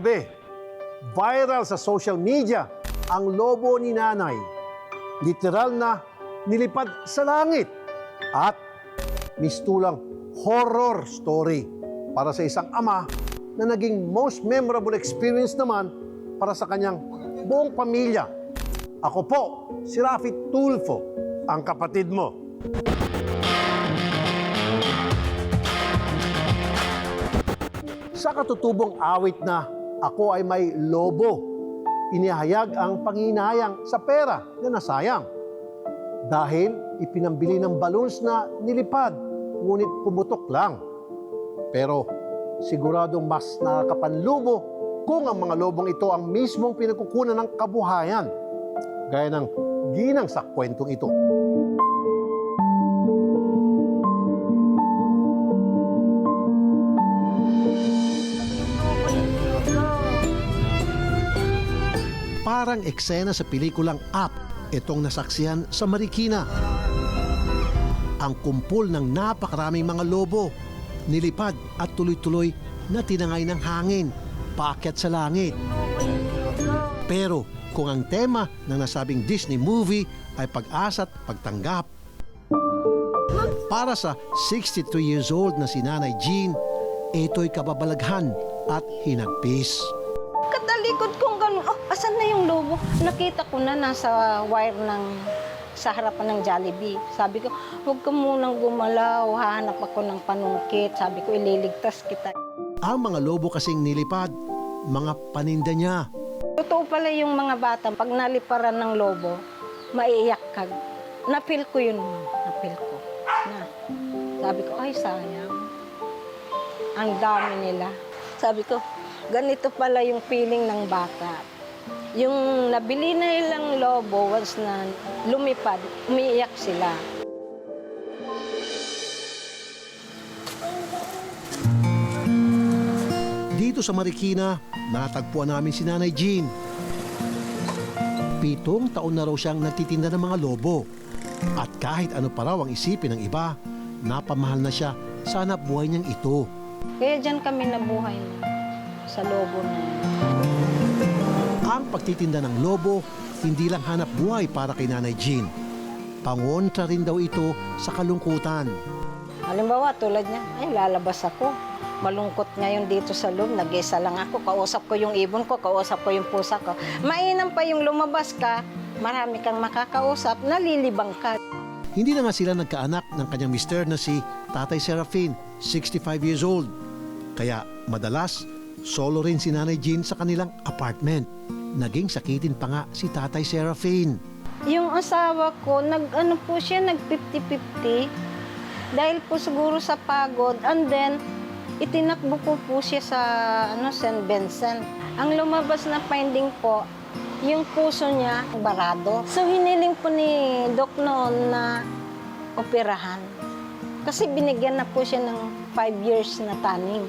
Kagabi, viral sa social media ang lobo ni nanay. Literal na nilipad sa langit at mistulang horror story para sa isang ama na naging most memorable experience naman para sa kanyang buong pamilya. Ako po, si Rafi Tulfo, ang kapatid mo. Sa katutubong awit na Ako Ay May Lobo, inihayag ang panghinayang sa pera na nasayang. Dahil ipinambili ng balloons na nilipad, ngunit pumutok lang. Pero siguradong mas nakakapanlubo kung ang mga lobong ito ang mismong pinagkukunan ng kabuhayan, gaya ng ginang sa kwentong ito. Parang eksena sa pelikulang Up, itong nasaksihan sa Marikina. Ang kumpol ng napakaraming mga lobo, nilipad at tuloy-tuloy na tinangay ng hangin, paakyat sa langit. Pero kung ang tema ng nasabing Disney movie ay pag-asa at pagtanggap, para sa 63 years old na si Nanay Jean, ito'y kababalaghan at hinagpis. Katalikod kong gano'n, asan na yung lobo? Nakita ko na nasa wire sa harapan ng Jollibee. Sabi ko, huwag ka munang gumalaw, hahanap ako ng panungkit. Sabi ko, ililigtas kita. Ang mga lobo kasing nilipad, mga paninda niya. Totoo pala yung mga bata, pag naliparan ng lobo, maiiyak ka. Napil ko yun, napil ko. Sabi ko, ay sayang. Ang dami nila. Sabi ko, ganito pala yung feeling ng bata. Yung nabili na ilang lobo, once na lumipad, umiiyak sila. Dito sa Marikina, natagpuan namin si Nanay Jean. 7 taon na raw siyang nagtitinda ng mga lobo. At kahit ano pa raw ang isipin ng iba, napamahal na siya sa hanap buhay niyang ito. Kaya dyan kami nabuhay sa lobo na yun. Ang pagtitinda ng lobo, hindi lang hanap buhay para kay Nanay Jean. Pangontra rin daw ito sa kalungkutan. Halimbawa, tulad niya, ay lalabas ako. Malungkot ngayon dito sa loob, nag-isa lang ako. Kausap ko yung ibon ko, kausap ko yung pusa ko. Mainam pa yung lumabas ka, marami kang makakausap, nalilibang ka. Hindi na nga sila nagkaanak ng kanyang mister na si Tatay Serafin, 65 years old. Kaya madalas, solo rin si Nanay Jean sa kanilang apartment. Naging sakitin pa nga si Tatay Serafin. Yung asawa ko, nag-50-50. Dahil po siguro sa pagod. And then, itinakbo ko po siya sa St. Vincent. Ang lumabas na finding po, yung puso niya, barado. So, hiniling po ni Doc noon na operahan. Kasi binigyan na po siya ng 5 years na tanning.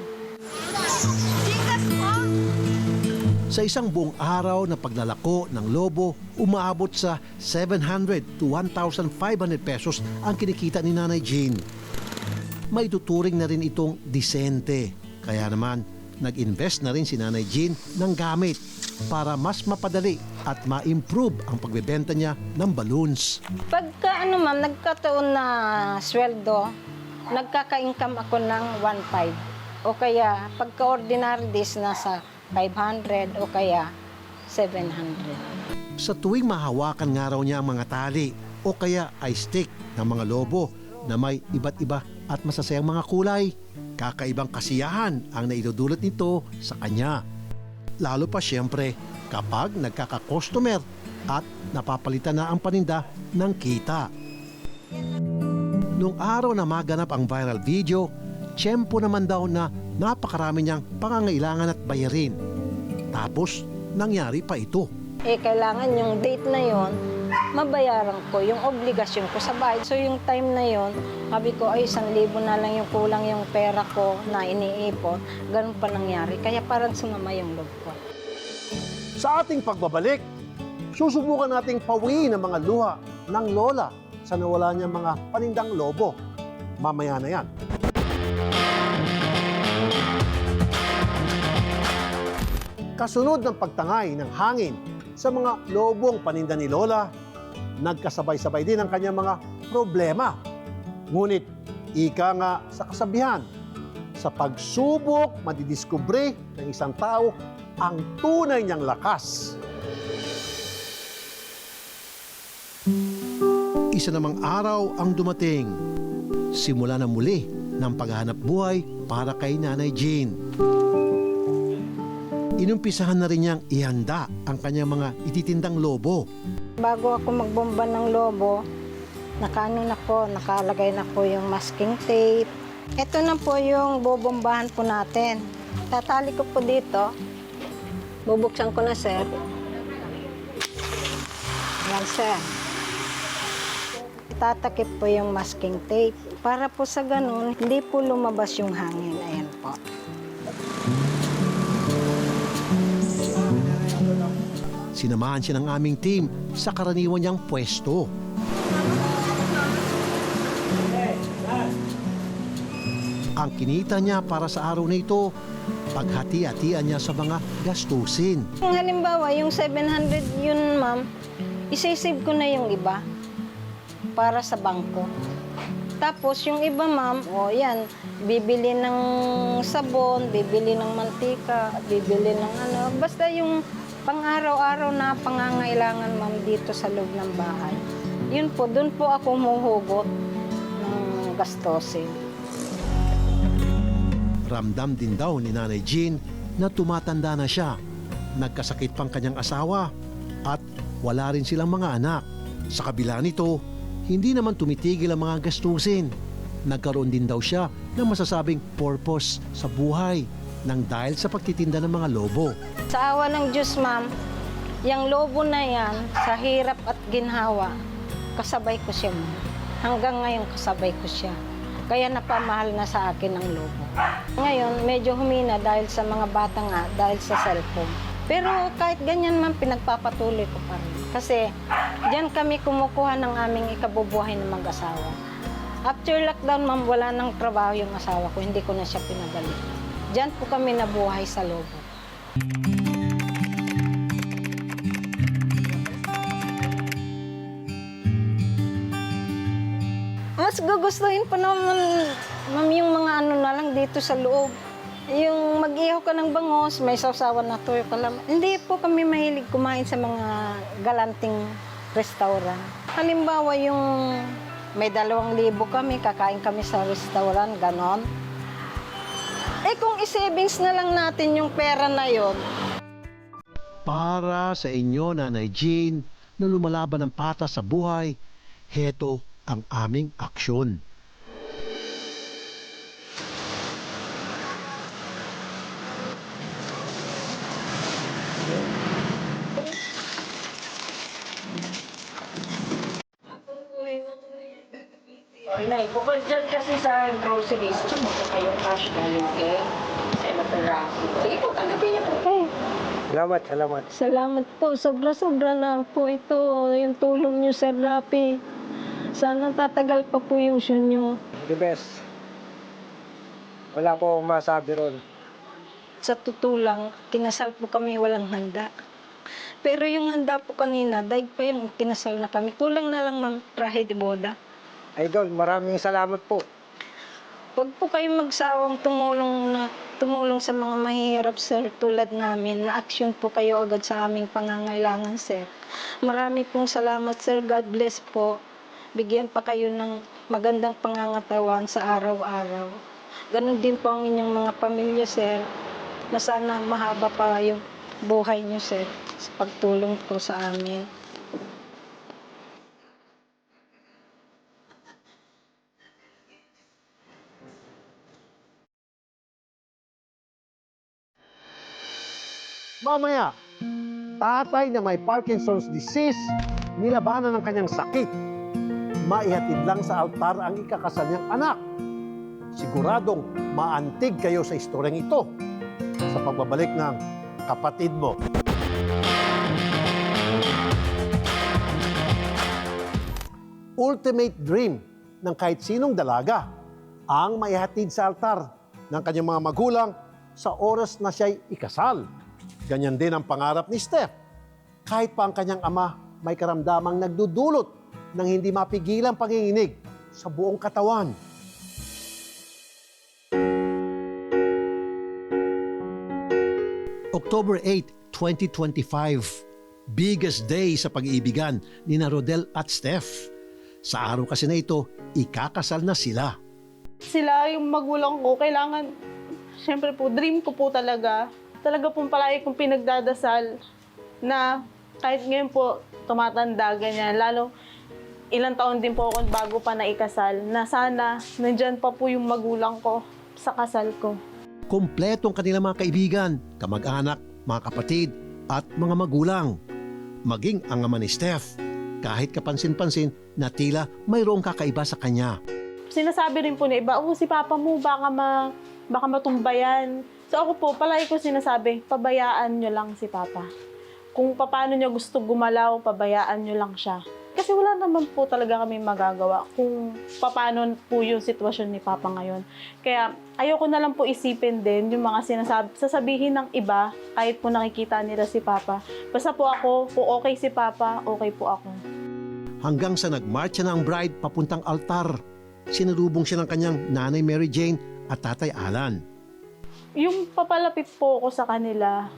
Sa isang buong araw na paglalako ng lobo, umaabot sa 700 to 1,500 pesos ang kinikita ni Nanay Jean. May tuturing na rin itong disente. Kaya naman, nag-invest na rin si Nanay Jean ng gamit para mas mapadali at ma-improve ang pagbebenta niya ng balloons. Pagka nagkataon na sweldo, nagkaka-income ako ng 1,500. O kaya, pagka ordinary days, nasa 500 o kaya 700. Sa tuwing mahawakan nga raw niya ang mga tali o kaya ay stick ng mga lobo na may iba't iba at masasayang mga kulay, kakaibang kasiyahan ang naidudulot nito sa kanya. Lalo pa siyempre kapag nagkaka-customer at napapalitan na ang paninda ng kita. Noong araw na maganap ang viral video, tiyempo naman daw na napakarami niyang pangangailangan at bayarin. Tapos, nangyari pa ito. Kailangan yung date na yon, mabayaran ko yung obligasyon ko sa bahay. So yung time na yon, sabi ko, ay 1,000 na lang yung kulang yung pera ko na iniipon. Ganun pa nangyari. Kaya parang sumama yung loob ko. Sa ating pagbabalik, susubukan nating pawiin ang mga luha ng lola sa nawala niyang mga panindang lobo. Mamaya na yan. Kasunod ng pagtangay ng hangin sa mga lobong paninda ni Lola, nagkasabay-sabay din ang kanyang mga problema. Ngunit, ika nga sa kasabihan, sa pagsubok, madidiskubre ng isang tao ang tunay niyang lakas. Isa namang araw ang dumating. Simula na muli ng paghahanap buhay para kay Nanay Jean. Inumpisahan na rin niyang ihanda ang kanyang mga ititindang lobo. Bago ako magbomba ng lobo, nakalagay na po yung masking tape. Ito na po yung bobombahan po natin. Tatali ko po dito. Bubuksan ko na, sir. Yan, sir. Itatakip po yung masking tape. Para po sa ganun, hindi po lumabas yung hangin. Ayan po. Sinamahan siya ng aming team sa karaniwan niyang pwesto. Ang kinita niya para sa araw na ito, paghati-hatian niya sa mga gastusin. Kung halimbawa, yung 700 yun, ma'am, isisave ko na yung iba para sa bangko. Tapos yung iba, ma'am, yan, bibili ng sabon, bibili ng mantika, bibili ng basta yung pang-araw-araw na pangangailangan, ma'am, dito sa loob ng bahay. Yun po, doon po ako humuhugot ng gastusin. Ramdam din daw ni Nanay Jean na tumatanda na siya. Nagkasakit pang kanyang asawa at wala rin silang mga anak. Sa kabila nito, hindi naman tumitigil ang mga gastusin. Nagkaroon din daw siya ng masasabing purpose sa buhay nang dahil sa pagtitinda ng mga lobo. Sa awa ng Diyos, ma'am, yung lobo na yan, sa hirap at ginhawa, kasabay ko siya, ma'am. Hanggang ngayon, kasabay ko siya. Kaya napamahal na sa akin ang lobo. Ngayon, medyo humina dahil sa mga bata nga, dahil sa cellphone. Pero kahit ganyan, ma'am, pinagpapatuloy ko pa rin. Kasi diyan kami kumukuha ng aming ikabubuhay ng mag-asawa. After lockdown, ma'am, wala nang trabaho yung asawa ko. Hindi ko na siya pinabalik. Diyan po kami nabuhay sa lobo. Mas gugustuhin pa naman, ma'am, yung mga na lang dito sa loob. Yung mag-ihaw ka ng bangos, may sausawan na toyo ka lang. Hindi po kami mahilig kumain sa mga galanting restaurant. Halimbawa, yung may 2,000 kami, kakain kami sa restaurant, ganon. Eh kung i-savings na lang natin yung pera na yon. Para sa inyo, Nanay Jean, na lumalaban ng patas sa buhay, heto ang aming aksyon. Nay, bukod dyan kasi sa groceries, tsaka po kayong cash galing kay Senator Rafi. Sige po, tanggapin niyo po. Eh, Salamat. salamat po. Sobra-sobra na po ito. Yung tulong niyo, Sir Rapi. Sana tatagal pa po yung show niyo. The best. Wala po akong masabi ron. Sa totoo lang, kinasal po kami walang handa. Pero yung handa po kanina, daig pa yung kinasal na kami. Kulang na lang ng trahe de boda. Idol, maraming salamat po. Huwag po kayong magsawang tumulong sa mga mahihirap, sir, tulad namin. Na-action po kayo agad sa aming pangangailangan, sir. Marami pong salamat, sir. God bless po. Bigyan pa kayo ng magandang pangangatawan sa araw-araw. Ganon din po ang inyong mga pamilya, sir. Na sana mahaba pa yung buhay niyo, sir, sa pagtulong po sa amin. Mamaya, tatay na may Parkinson's disease, nilabanan ng kanyang sakit. Maihatid lang sa altar ang ikakasal niyang anak. Siguradong maantig kayo sa istoryang ito sa pagbabalik ng kapatid mo. Ultimate dream ng kahit sinong dalaga ang maihatid sa altar ng kanyang mga magulang sa oras na siya'y ikasal. Ganyan din ang pangarap ni Steph. Kahit pa ang kanyang ama may karamdamang nagdudulot ng hindi mapigilang panginginig sa buong katawan. October 8, 2025. Biggest day sa pag-iibigan ni Rodel at Steph. Sa araw kasi na ito, ikakasal na sila. Sila yung magulang ko, kailangan, syempre po, dream ko po talaga. Talaga pong palagi kong pinagdadasal na kahit ngayon po tumatanda ganyan, lalo ilang taon din po ako bago pa naikasal, na sana nandyan pa po yung magulang ko sa kasal ko. Kompletong kanilang mga kaibigan, kamag-anak, mga kapatid, at mga magulang. Maging ang ama ni Steph, kahit kapansin-pansin na tila mayroong kakaiba sa kanya. Sinasabi rin po ni iba, si papa mo baka matumbayan. So ako po, palagi ko sinasabi, pabayaan nyo lang si papa. Kung paano niya gusto gumalaw, pabayaan nyo lang siya. Kasi wala naman po talaga kami magagawa kung paano po yung sitwasyon ni papa ngayon. Kaya ayoko na lang po isipin din yung mga sasabihin ng iba kahit po nakikita nila si papa. Basta po ako, kung okay si papa, okay po ako. Hanggang sa nagmarcha na ang bride papuntang altar, sinalubong siya ng kanyang nanay Mary Jane at tatay Alan. Yung papalapit po ako sa kanila,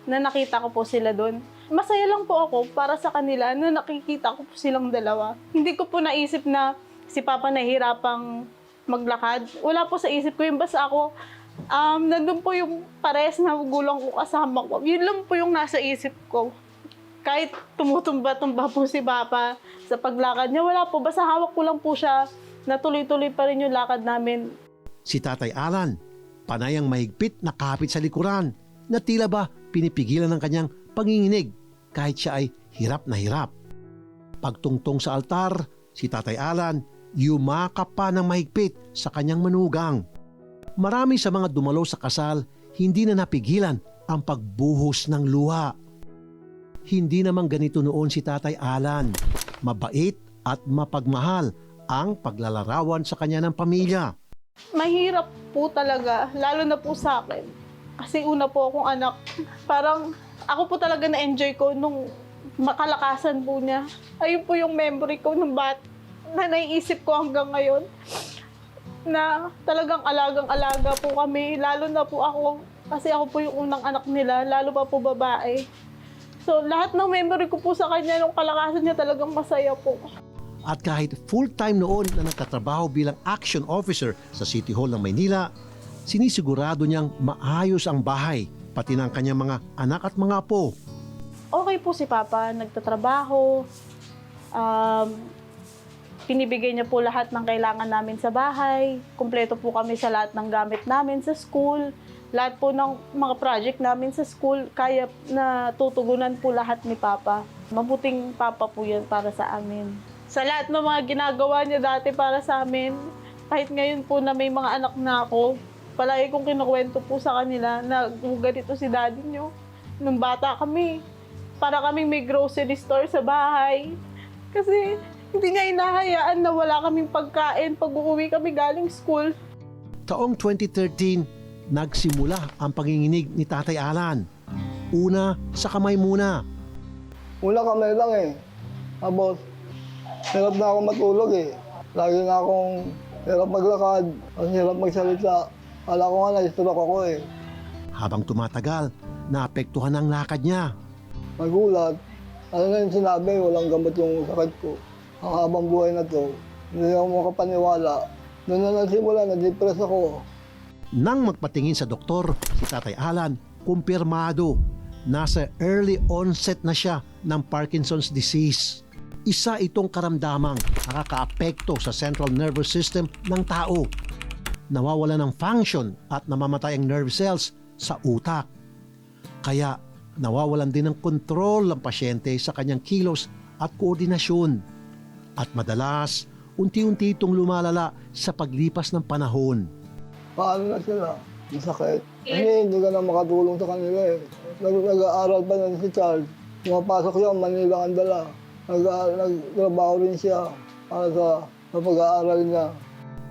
na nakita ko po sila doon, masaya lang po ako para sa kanila na nakikita ko po silang dalawa. Hindi ko po naisip na si Papa nahihirapang maglakad. Wala po sa isip ko yung basta ako, nandun po yung parehas na gulang ko kasama ko. Yun lang po yung nasa isip ko. Kahit tumutumba-tumba po si Papa sa paglakad niya, wala po. Basta hawak ko lang po siya na tuloy-tuloy pa rin yung lakad namin. Si tatay Alan, panayang mahigpit na kapit sa likuran, na tila ba pinipigilan ng kanyang panginginig kahit siya ay hirap na hirap. Pagtungtong sa altar, si tatay Alan yumakap pa ng mahigpit sa kanyang manugang. Marami sa mga dumalo sa kasal, hindi na napigilan ang pagbuhos ng luha. Hindi naman ganito noon si tatay Alan. Mabait at mapagmahal ang paglalarawan sa kanya ng pamilya. Mahirap po talaga, lalo na po sa akin. Kasi una po akong anak, parang ako po talaga na-enjoy ko nung makalakasan po niya. Ayun po yung memory ko nung na naiisip ko hanggang ngayon. Na talagang alagang-alaga po kami, lalo na po ako, kasi ako po yung unang anak nila, lalo pa po babae. So lahat ng memory ko po sa kanya, nung kalakasan niya talagang masaya po. At kahit full-time noon na nagtatrabaho bilang action officer sa City Hall ng Maynila, sinisigurado niyang maayos ang bahay, pati ng kanyang mga anak at mga apo. Okay po si Papa, nagtatrabaho, pinibigay niya po lahat ng kailangan namin sa bahay, kumpleto po kami sa lahat ng gamit namin sa school, lahat po ng mga project namin sa school, kaya na tutugunan po lahat ni Papa. Mabuting Papa po yan para sa amin. Sa lahat ng mga ginagawa niya dati para sa amin, kahit ngayon po na may mga anak na ako, palagi kong kinukwento po sa kanila na ganito si daddy nyo. Nung bata kami, para kaming may grocery store sa bahay. Kasi hindi niya inahayaan na wala kaming pagkain pag uuwi kami galing school. Taong 2013, nagsimula ang panginginig ni Tatay Alan. Una sa kamay muna. Una kamay lang eh. Tapos, hirap na ako matulog eh. Lagi na akong hirap maglakad, at hirap magsalita. Kala ko nga na-stroke ako eh. Habang tumatagal, naapektuhan ang lakad niya. Nagulat. Ano na yung sinabi, walang gamot yung sakit ko. Ang habang buhay na to, hindi ako makapaniwala. Doon na nagsimula, na-depress ako. Nang magpatingin sa doktor, si Tatay Alan, kumpirmado, nasa early onset na siya ng Parkinson's disease. Isa itong karamdamang nakakaapekto sa central nervous system ng tao. Nawawala ng function at namamatay ang nerve cells sa utak. Kaya nawawalan din ng kontrol ang pasyente sa kanyang kilos at koordinasyon. At madalas, unti-unti itong lumalala sa paglipas ng panahon. Paano na sila? Masakit. Hindi ka na makatulong sa kanila eh. Nag-aaral pa na si Charles. Pumapasok siya, Manila ang dala. Nagtrabaho rin siya para sa pag-aaral niya.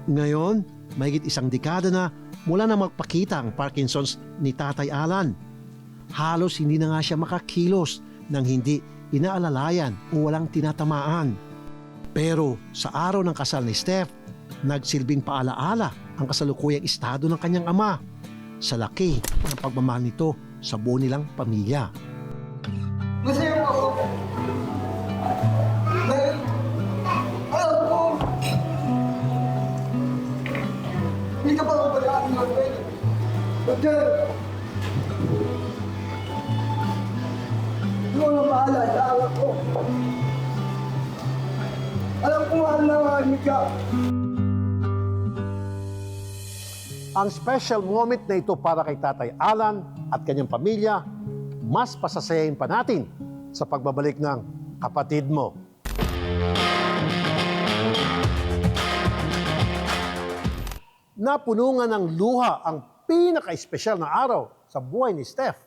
Ngayon, mahigit isang dekada na mula na magpakita ang Parkinson's ni Tatay Alan. Halos hindi na nga siya makakilos nang hindi inaalalayan o walang tinatamaan. Pero sa araw ng kasal ni Steph, nagsilbing paalaala ang kasalukuyang estado ng kanyang ama sa laki ng pagmamahal nito sa buo nilang pamilya. Masaya ako. Dahil, alam ko, hindi ka pa mabayaan ng pwede. Kasi, ikaw na mahala sa alam ko. Alam ko mahal na mahamig ka. Ang special moment na ito para kay Tatay Alan at kanyang pamilya, mas pasasayain pa natin sa pagbabalik ng kapatid mo. Napunungan ng luha ang pinaka-espesyal na araw sa buhay ni Steph.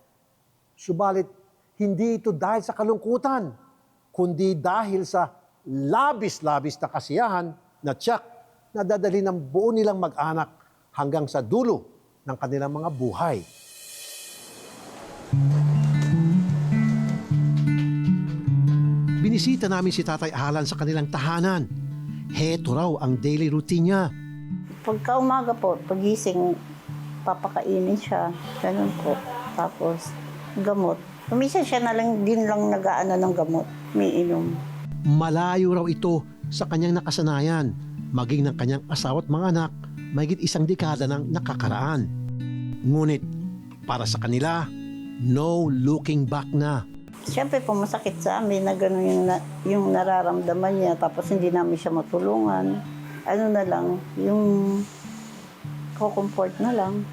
Subalit, hindi ito dahil sa kalungkutan, kundi dahil sa labis-labis na kasiyahan na tiyak na dadali ng buo nilang mag-anak hanggang sa dulo ng kanilang mga buhay. Binisita namin si Tatay Alan sa kanilang tahanan. Heto raw ang daily routine niya. Pagka umaga po, pagising, papakainin siya. Ganun po. Tapos, gamot. Kumisa siya na lang din lang nag-aano ng gamot. May inom. Malayo raw ito sa kanyang nakasanayan, maging ng kanyang asawa at mga anak, mahigit 1 dekada nang nakakaraan. Ngunit, para sa kanila, no looking back na. Siyempre po, masakit sa amin na gano'n yung nararamdaman niya. Tapos hindi namin siya matulungan. Ano na lang, yung co-comfort na lang.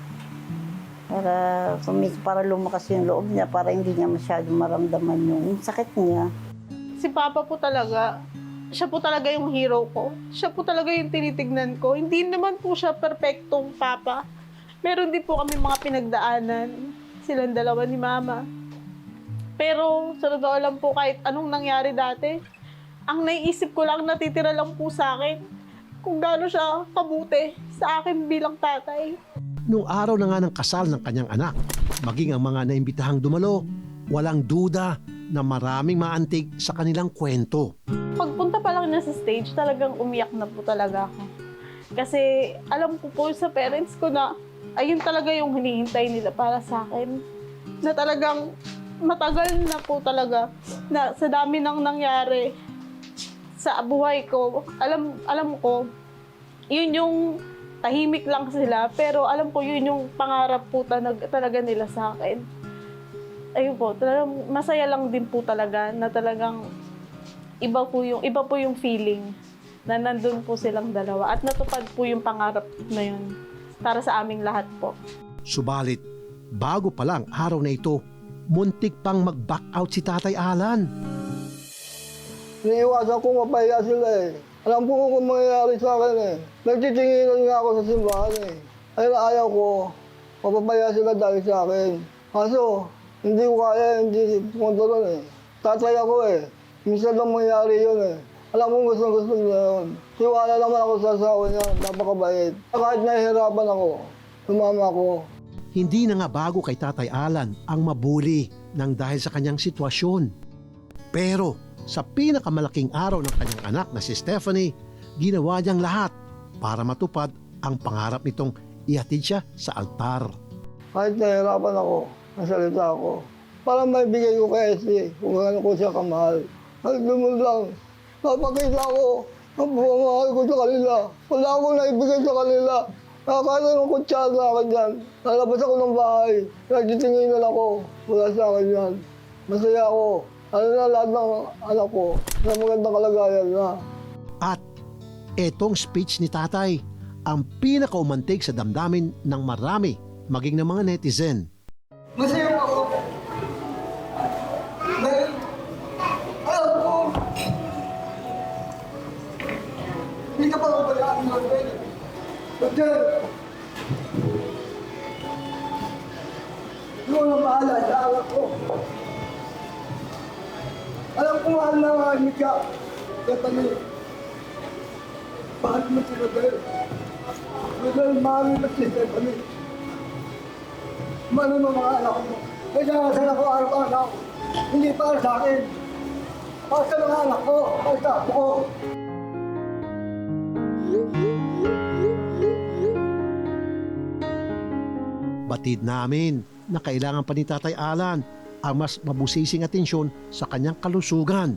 Para lumakas yung loob niya, para hindi niya masyadong maramdaman yung sakit niya. Si Papa po talaga, siya po talaga yung hero ko. Siya po talaga yung tinitignan ko. Hindi naman po siya perfectong Papa. Meron din po kami mga pinagdaanan. Silang dalawa ni Mama. Pero sa totoo lang po, kahit anong nangyari dati, ang naiisip ko lang, natitira lang po sa akin kung gaano siya kabuti sa akin bilang tatay. Nung araw na nga ng kasal ng kanyang anak, maging ang mga naimbitahang dumalo, walang duda na maraming maantig sa kanilang kwento. Pagpunta pa lang niya sa stage, talagang umiyak na po talaga ako. Kasi alam ko po sa parents ko na ayun talaga yung hinihintay nila para sa akin. Na talagang matagal na po talaga na sa dami nang nangyari sa buhay ko. Alam ko, yun yung tahimik lang sila, pero alam ko yun yung pangarap po talaga nila sa akin. Ayun po, talagang masaya lang din po talaga na talagang iba po yung feeling na nandun po silang dalawa at natupad po yung pangarap na yun para sa aming lahat po. Subalit, bago pa lang araw na ito, muntik pang mag-back out si Tatay Alan. Iniiwasan ko mapahiya sila eh. Alam ko kung mangyayari sa akin eh. Nagtitinginan nga ako sa simbahan eh. Ayaw ko, mapapahiya sila dahil sa akin. Kaso, hindi ko kaya, hindi kontrol eh. Tatay ako eh. Minsan lang mangyayari yun eh. Alam mo gusto niya yun. Tiwala naman ako sa asawa niya, napakabait. Kahit nahihirapan ako, sumama ako. Hindi na nga bago kay Tatay Alan ang mabuli nang dahil sa kanyang sitwasyon. Pero sa pinakamalaking araw ng kanyang anak na si Stephanie, ginawa niyang lahat para matupad ang pangarap nitong ihatid siya sa altar. Kahit nahihirapan ako, nasalita ako. Para maibigay ko kay Esty kung ano ko siya kamahal. At lumul lang, napakita ko ang pumamahal ko sa kanila. Wala akong naibigay sa kanila. Nakakala ng kutsara sa akin yan. Nalabas ako ng bahay. Nagtitinginan ako. Wala sa akin yan. Masaya ako. Ano na lahat ng anak ko na magandang kalagayan na. At etong speech ni Tatay, ang pinakaumantig sa damdamin ng marami, maging ng mga netizen. Masaya ako. Dahil, alam ko, hindi ka pa mabayaan ng pwede. Kasi, ikaw na mahala sa anak ko. Alam ko mahal na mahamig ka. Stephanie, bakit mo si Rodel? Rodel, mahamig mo si Stephanie. Mano mo mga anak mo? May narasan ako araw-araw. Hindi para sa akin. Para sa mga anak ko, para sa apo ko. Batid namin na kailangan pa ni Tatay Alan ang mas mabusising atensyon sa kanyang kalusugan.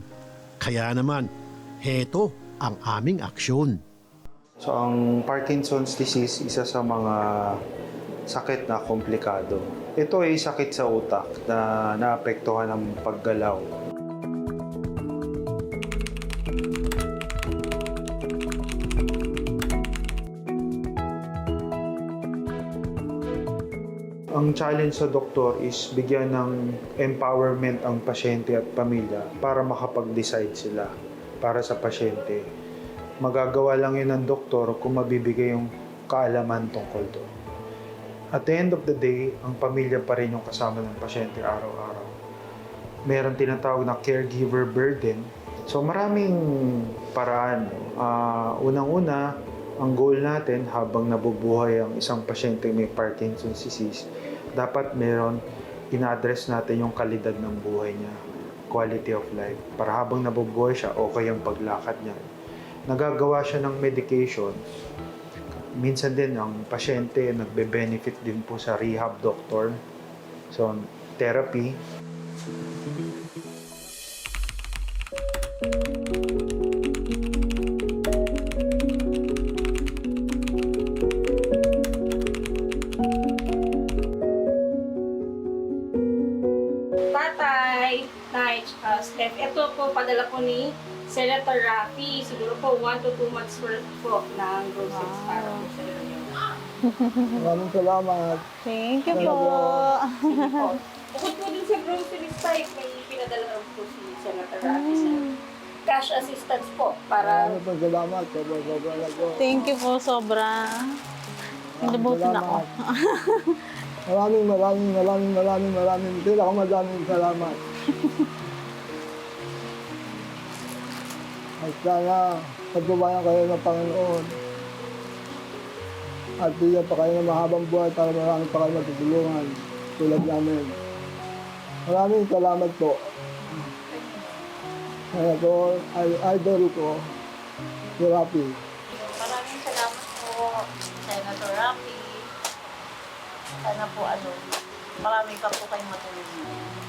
Kaya naman, heto ang aming aksyon. So ang Parkinson's disease, isa sa mga sakit na komplikado. Ito ay sakit sa utak na naapektuhan ng paggalaw. Ang challenge sa doktor is bigyan ng empowerment ang pasyente at pamilya para makapag-decide sila para sa pasyente. Magagawa lang yun ng doktor kung mabibigay yung kaalaman tungkol doon. At the end of the day, ang pamilya pa rin yung kasama ng pasyente araw-araw. Meron tinatawag na caregiver burden. So maraming paraan. Unang-una, ang goal natin habang nabubuhay ang isang pasyente may Parkinson's disease, dapat meron ina-address natin yung kalidad ng buhay niya, quality of life. Para habang nabubuhay siya, okay ang paglakad niya. Nagagawa siya ng medication. Minsan din ang pasyente nagbe-benefit din po sa rehab doctor. So, therapy. Tatay, Nay, Steph, ito po padala po ni Senator Raffy. Siguro po 1 to 2 months worth po ng groceries para po sa inyo. Maraming salamat. Thank you po. Sige po. Bukod po din sa groceries type, may pinadala rin po si Senator Raffy sa cash assistance po para Maraming salamat. Sobrang po. Thank you po, sobra. Inabutin ako. Maraming pinakamadaming salamat. At sana pagbabayan kayo ng Panginoon. At bigyan pa kayo ng mahabang buhay para marami pa kayo matutulungan tulad namin. Maraming salamat po. Kaya ito, idol ko, si Rafi. Maraming salamat po, Senator Rafi. Sana po marami pa po kayong matulungan.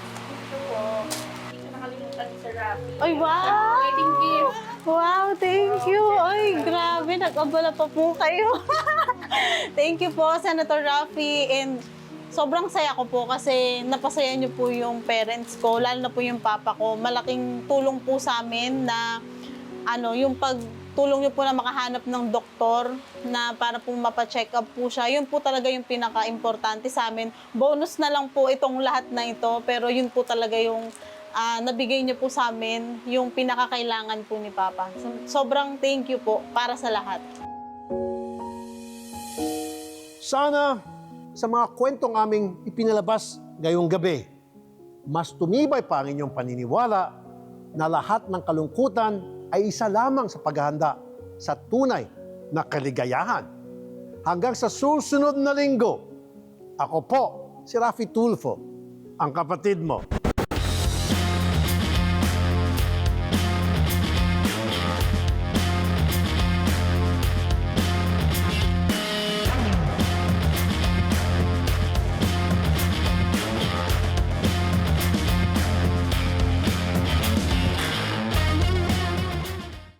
ito po. Hindi ko nakalimutan ni Sir Raffy. Ay, wow! Wedding gift. Wow, thank you. Ay, grabe, nag-abala pa po kayo. Thank you po, Senator Raffy. And sobrang saya ko po kasi napasaya niyo po yung parents ko, lalo na po yung papa ko. Malaking tulong po sa amin na yung pagtulong niyo po na makahanap ng doktor na para po mapacheck up po siya. Yun po talaga yung pinaka-importante sa amin. Bonus na lang po itong lahat na ito, pero yun po talaga yung nabigay niyo po sa amin, yung pinakakailangan po ni Papa. Sobrang thank you po para sa lahat. Sana sa mga kwentong aming ipinalabas ngayong gabi, mas tumibay pa ang inyong paniniwala na lahat ng kalungkutan ay isa lamang sa paghahanda sa tunay na kaligayahan. Hanggang sa susunod na linggo, ako po si Raffy Tulfo, ang kapatid mo.